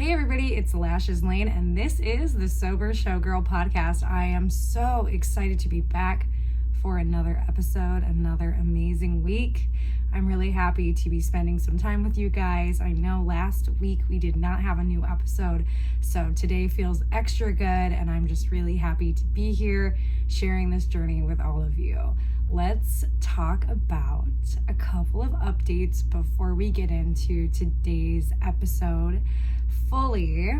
Hey everybody, it's Lashes Lane, and this is the Sober Showgirl podcast. I am so excited to be back for another episode, another amazing week. I'm really happy to be spending some time with you guys. I know last week we did not have a new episode, so today feels extra good, and I'm just really happy to be here sharing this journey with all of you. Let's talk about a couple of updates before we get into today's episode fully.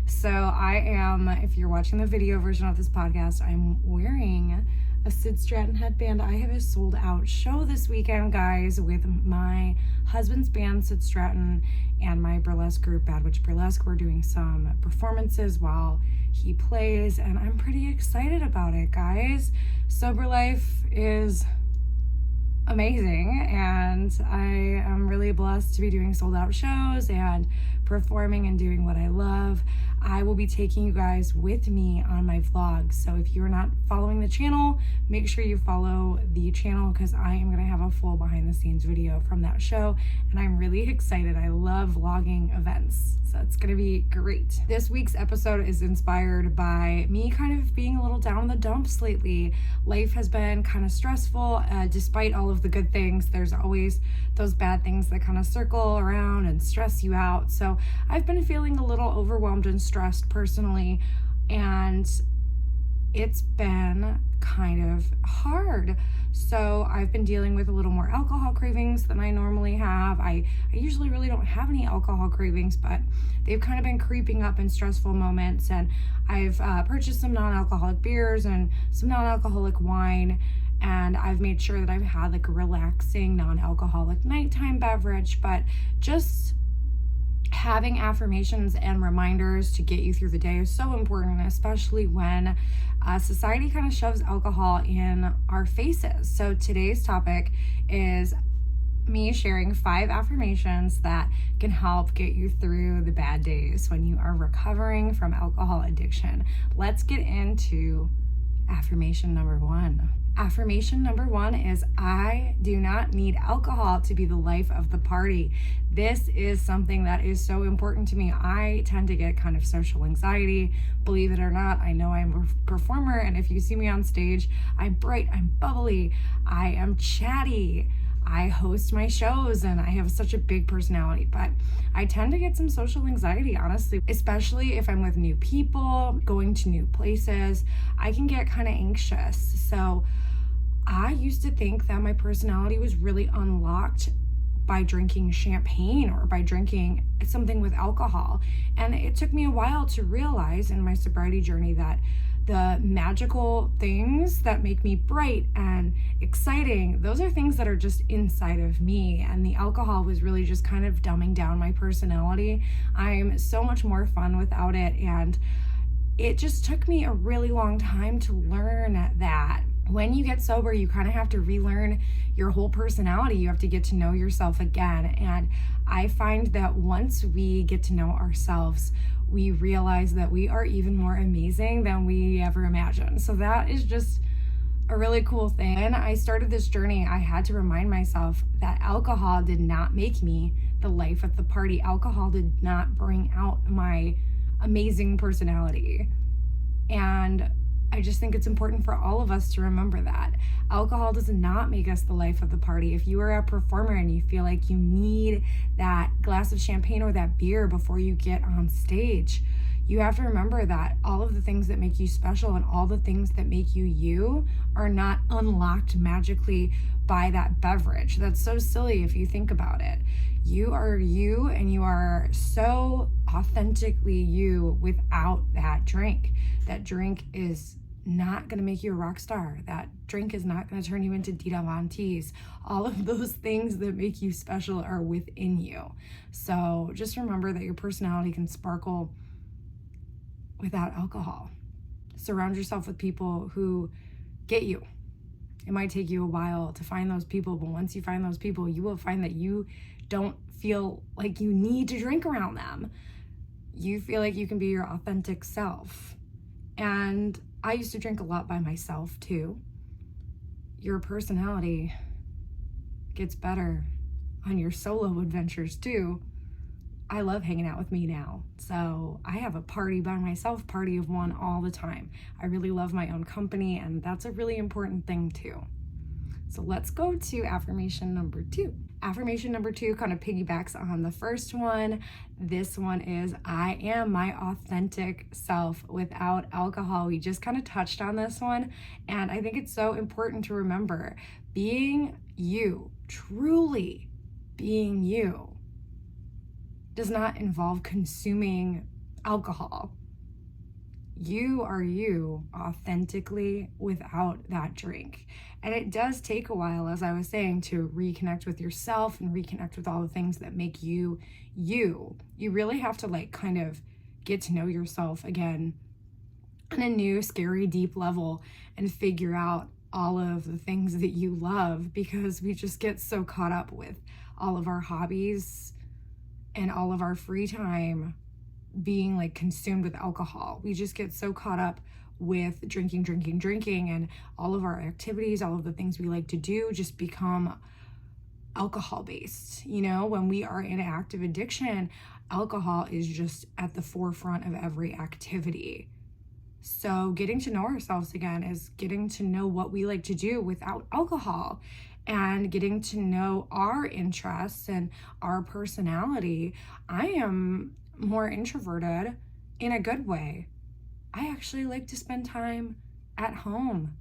So I am, if you're watching the video version of this podcast, I'm wearing a Sid Stratton headband. I have a sold out show this weekend, guys, with my husband's band, Sid Stratton, and my burlesque group, Bad Witch Burlesque. We're doing some performances while he plays, and I'm pretty excited about it, guys. Sober life is amazing, and I am really blessed to be doing sold out shows and performing and doing what I love. I will be taking you guys with me on my vlogs, so if you're not following the channel, make sure you follow the channel because I am going to have a full behind the scenes video from that show, and I'm really excited. I love vlogging events, so it's going to be great. This week's episode is inspired by me kind of being a little down in the dumps lately. Life has been kind of stressful. Despite all of the good things, there's always those bad things that kind of circle around and stress you out. So I've been feeling a little overwhelmed and stressed personally, and it's been kind of hard. So I've been dealing with a little more alcohol cravings than I normally have. I usually really don't have any alcohol cravings, but they've kind of been creeping up in stressful moments, and I've purchased some non-alcoholic beers and some non-alcoholic wine, and I've made sure that I've had like a relaxing non-alcoholic nighttime beverage. But just having affirmations and reminders to get you through the day is so important, especially when society kind of shoves alcohol in our faces. So today's topic is me sharing 5 affirmations that can help get you through the bad days when you are recovering from alcohol addiction. Let's get into affirmation number 1. Affirmation number 1 is, I do not need alcohol to be the life of the party. This is something that is so important to me. I tend to get kind of social anxiety. Believe it or not, I know I'm a performer, and if you see me on stage, I'm bright, I'm bubbly, I am chatty. I host my shows and I have such a big personality, but I tend to get some social anxiety, honestly, especially if I'm with new people, going to new places. I can get kind of anxious. So I used to think that my personality was really unlocked by drinking champagne or by drinking something with alcohol. And it took me a while to realize in my sobriety journey that the magical things that make me bright and exciting, those are things that are just inside of me. And the alcohol was really just kind of dumbing down my personality. I'm so much more fun without it. And it just took me a really long time to learn that when you get sober, you kind of have to relearn your whole personality. You have to get to know yourself again. And I find that once we get to know ourselves, we realize that we are even more amazing than we ever imagined. So that is just a really cool thing. When I started this journey, I had to remind myself that alcohol did not make me the life of the party. Alcohol did not bring out my amazing personality. And I just think it's important for all of us to remember that. Alcohol does not make us the life of the party. If you are a performer and you feel like you need that glass of champagne or that beer before you get on stage, you have to remember that all of the things that make you special and all the things that make you you are not unlocked magically by that beverage. That's so silly if you think about it. You are you, and you are so authentically you without that drink. That drink is not going to make you a rock star. That drink is not going to turn you into Dita Von Teese. All of those things that make you special are within you. So just remember that your personality can sparkle without alcohol. Surround yourself with people who get you. It might take you a while to find those people, but once you find those people, you will find that you don't feel like you need to drink around them. You feel like you can be your authentic self. And I used to drink a lot by myself too. Your personality gets better on your solo adventures too. I love hanging out with me now. So I have a party by myself, party of one all the time. I really love my own company, and that's a really important thing too. So let's go to affirmation number 2. Affirmation number 2 kind of piggybacks on the first one. This one is, I am my authentic self without alcohol. We just kind of touched on this one, and I think it's so important to remember being you, truly being you, does not involve consuming alcohol. You are you authentically without that drink. And it does take a while, as I was saying, to reconnect with yourself and reconnect with all the things that make you you. You really have to kind of get to know yourself again on a new, scary, deep level and figure out all of the things that you love, because we just get so caught up with all of our hobbies and all of our free time being consumed with alcohol. We just get so caught up with drinking, and all of our activities, all of the things we like to do just become alcohol based. When we are in active addiction, alcohol is just at the forefront of every activity. So getting to know ourselves again is getting to know what we like to do without alcohol, and getting to know our interests and our personality. I am more introverted in a good way. I actually like to spend time at home.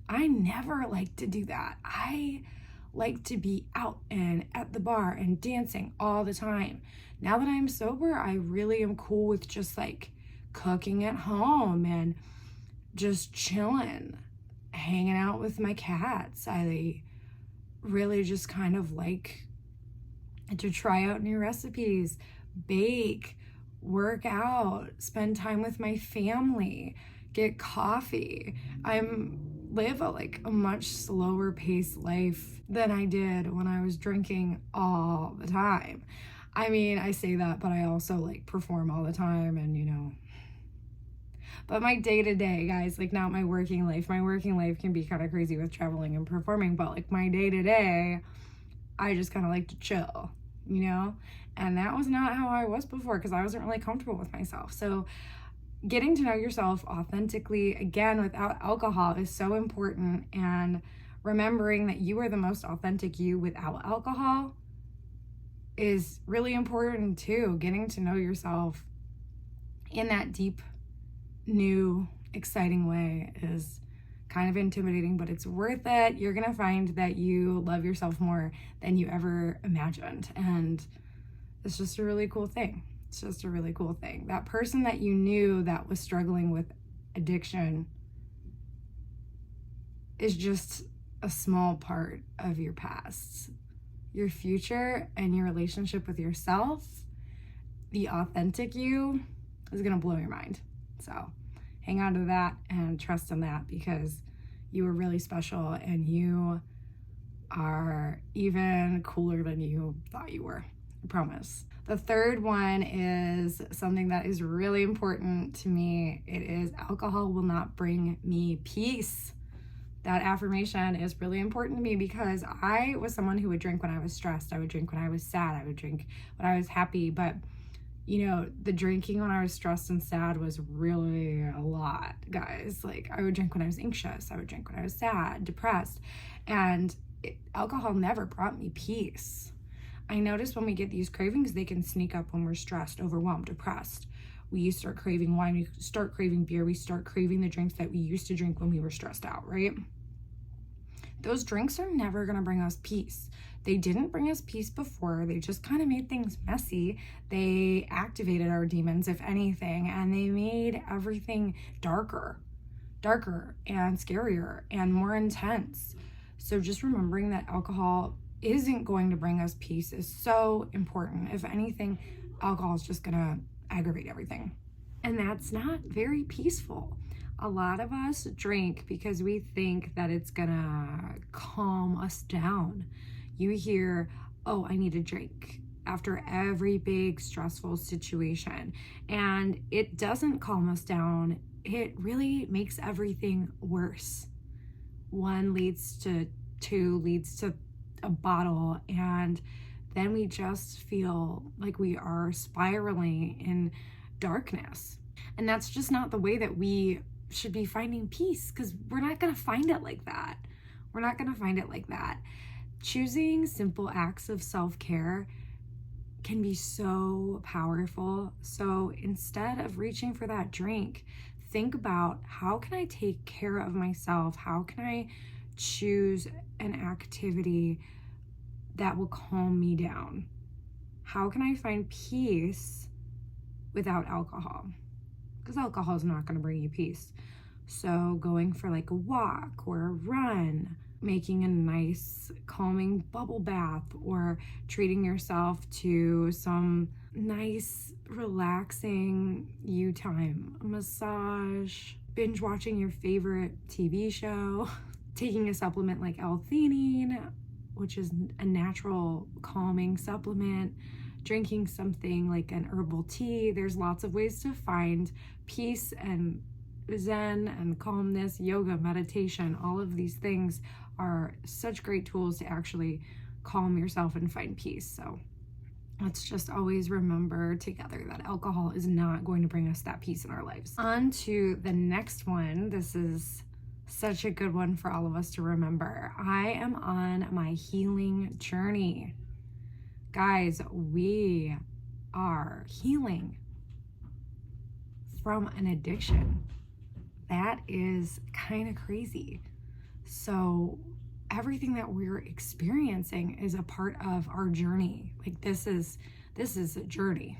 I never like to do that. I like to be out and at the bar and dancing all the time. Now that I'm sober, I really am cool with just cooking at home and just chilling, hanging out with my cats. I really just kind of like to try out new recipes, bake, work out, spend time with my family, get coffee. I live a much slower paced life than I did when I was drinking all the time. I mean, I say that, but I also perform all the time, and but my day-to-day, guys, not my working life can be kind of crazy with traveling and performing, but my day-to-day, I just kind of like to chill, and that was not how I was before, because I wasn't really comfortable with myself. So getting to know yourself authentically, again, without alcohol is so important, and remembering that you are the most authentic you without alcohol is really important too. Getting to know yourself in that deep, new, exciting way is kind of intimidating, but it's worth it. You're gonna find that you love yourself more than you ever imagined, and it's just a really cool thing. It's just a really cool thing. That person that you knew that was struggling with addiction is just a small part of your past. Your future and your relationship with yourself, the authentic you, is gonna blow your mind. So hang on to that and trust in that, because you are really special and you are even cooler than you thought you were. I promise. The third one is something that is really important to me. It is, alcohol will not bring me peace. That affirmation is really important to me, because I was someone who would drink when I was stressed. I would drink when I was sad. I would drink when I was happy. But the drinking when I was stressed and sad was really a lot, guys. I would drink when I was anxious. I would drink when I was sad, depressed. And alcohol never brought me peace. I notice when we get these cravings, they can sneak up when we're stressed, overwhelmed, depressed. We start craving wine, we start craving beer, we start craving the drinks that we used to drink when we were stressed out, right? Those drinks are never gonna bring us peace. They didn't bring us peace before. They just kind of made things messy. They activated our demons, if anything, and they made everything darker and scarier and more intense. So just remembering that alcohol isn't going to bring us peace is so important. If anything, alcohol is just gonna aggravate everything. And that's not very peaceful. A lot of us drink because we think that it's gonna calm us down. You hear, oh, I need a drink after every big stressful situation, and it doesn't calm us down. It really makes everything worse. One leads to two, leads to a bottle, and then we just feel like we are spiraling in darkness. And that's just not the way that we should be finding peace, because we're not going to find it like that. We're not going to find it like that. Choosing simple acts of self-care can be so powerful. So instead of reaching for that drink, think about, how can I take care of myself? How can I choose an activity that will calm me down? How can I find peace without alcohol? Because alcohol is not going to bring you peace. So going for like a walk or a run, making a nice calming bubble bath, or treating yourself to some nice relaxing you time, a massage, binge watching your favorite TV show, taking a supplement like L-theanine, which is a natural calming supplement, drinking something like an herbal tea. There's lots of ways to find peace and zen and calmness. Yoga, meditation, all of these things are such great tools to actually calm yourself and find peace. So let's just always remember together that alcohol is not going to bring us that peace in our lives. On to the next one. This is such a good one for all of us to remember. I am on my healing journey. Guys, we are healing from an addiction. That is kind of crazy. So everything that we're experiencing is a part of our journey. Like this is a journey.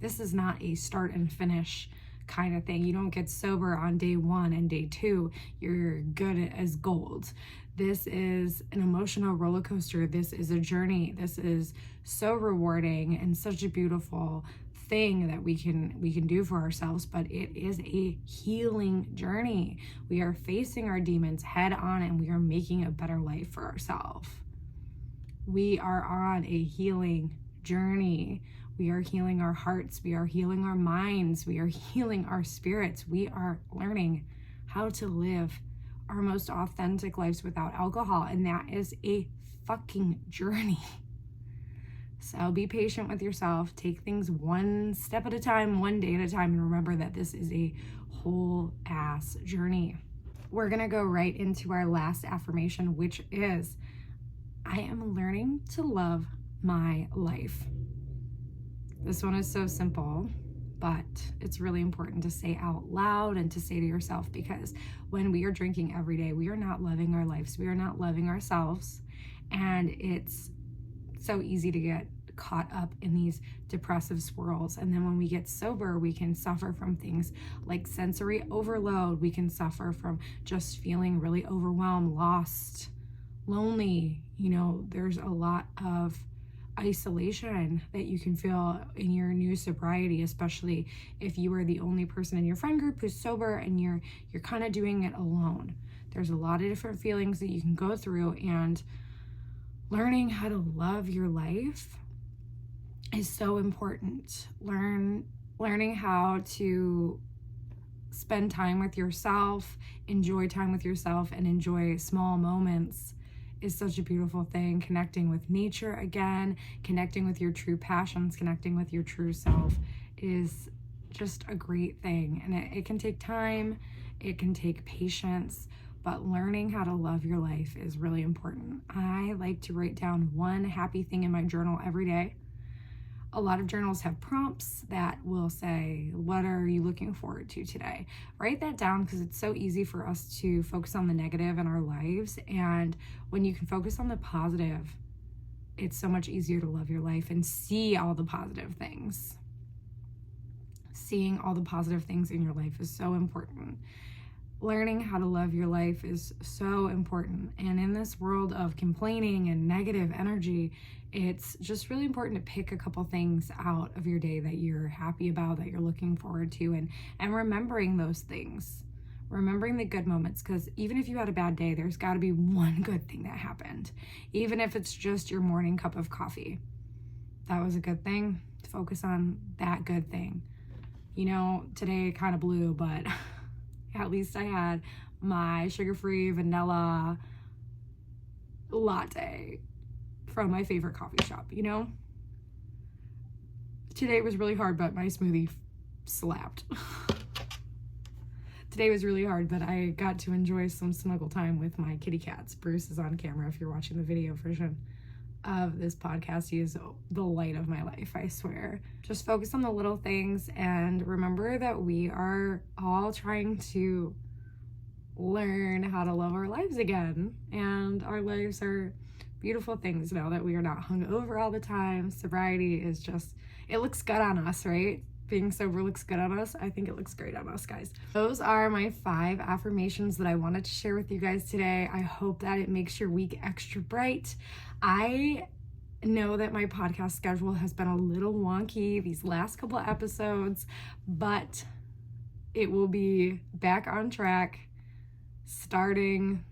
This is not a start and finish kind of thing. You don't get sober on day 1 and day 2, you're good as gold. This is an emotional roller coaster. This is a journey. This is so rewarding and such a beautiful thing that we can do for ourselves, but it is a healing journey. We are facing our demons head on, and we are making a better life for ourselves. We are on a healing journey. We are healing our hearts. We are healing our minds. We are healing our spirits. We are learning how to live our most authentic lives without alcohol, and that is a fucking journey. So be patient with yourself. Take things one step at a time, one day at a time, and remember that this is a whole ass journey. We're gonna go right into our last affirmation, which is, I am learning to love my life. This one is so simple, but it's really important to say out loud and to say to yourself, because when we are drinking every day, we are not loving our lives. We are not loving ourselves. And it's so easy to get caught up in these depressive swirls. And then when we get sober, we can suffer from things like sensory overload. We can suffer from just feeling really overwhelmed, lost, lonely. You know, there's a lot of isolation that you can feel in your new sobriety, especially if you are the only person in your friend group who's sober and you're kind of doing it alone. There's a lot of different feelings that you can go through, and learning how to love your life is so important. Learning how to spend time with yourself, enjoy time with yourself, and enjoy small moments is such a beautiful thing. Connecting with nature again, connecting with your true passions, connecting with your true self is just a great thing. And it can take time, it can take patience, but learning how to love your life is really important. I like to write down one happy thing in my journal every day. A lot of journals have prompts that will say, what are you looking forward to today? Write that down, because it's so easy for us to focus on the negative in our lives. And when you can focus on the positive, it's so much easier to love your life and see all the positive things. Seeing all the positive things in your life is so important. Learning how to love your life is so important. And in this world of complaining and negative energy, it's just really important to pick a couple things out of your day that you're happy about, that you're looking forward to, and remembering those things. Remembering the good moments, because even if you had a bad day, there's got to be one good thing that happened. Even if it's just your morning cup of coffee. That was a good thing. Focus on that good thing. You know, today kind of blew, but at least I had my sugar-free vanilla latte. from my favorite coffee shop, you know? Today was really hard, but my smoothie slapped. Today was really hard, but I got to enjoy some snuggle time with my kitty cats. Bruce is on camera if you're watching the video version of this podcast. He is the light of my life, I swear. Just focus on the little things and remember that we are all trying to learn how to love our lives again. And our lives are beautiful things now that we are not hung over all the time. Sobriety is just, it looks good on us, right? Being sober looks good on us. I think it looks great on us, guys. Those are my 5 affirmations that I wanted to share with you guys today. I hope that it makes your week extra bright. I know that my podcast schedule has been a little wonky these last couple of episodes, but it will be back on track starting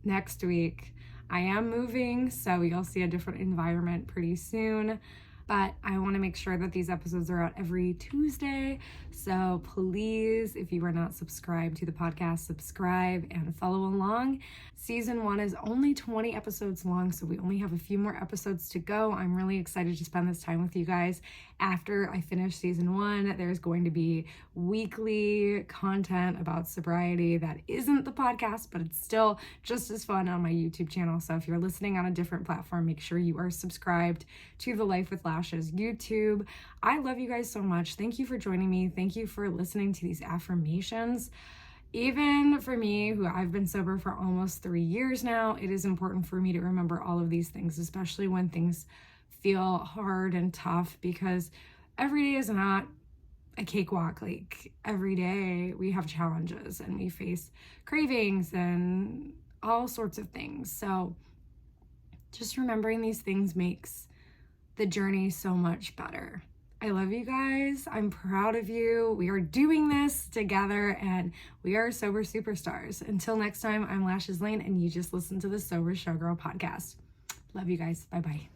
next week. I am moving, so you'll see a different environment pretty soon. But I want to make sure that these episodes are out every Tuesday. So please, if you are not subscribed to the podcast, subscribe and follow along. Season 1 is only 20 episodes long, so we only have a few more episodes to go. I'm really excited to spend this time with you guys. After I finish season 1, there's going to be weekly content about sobriety that isn't the podcast, but it's still just as fun on my YouTube channel. So if you're listening on a different platform, make sure you are subscribed to the Life with Lashes YouTube. I love you guys so much. Thank you for joining me. Thank you for listening to these affirmations. Even for me, who I've been sober for almost 3 years now, it is important for me to remember all of these things, especially when things feel hard and tough, because every day is not a cakewalk. Like every day we have challenges and we face cravings and all sorts of things. So just remembering these things makes the journey so much better. I love you guys. I'm proud of you. We are doing this together and we are sober superstars. Until next time, I'm Lashes Lane and you just listened to the Sober Showgirl podcast. Love you guys. Bye-bye.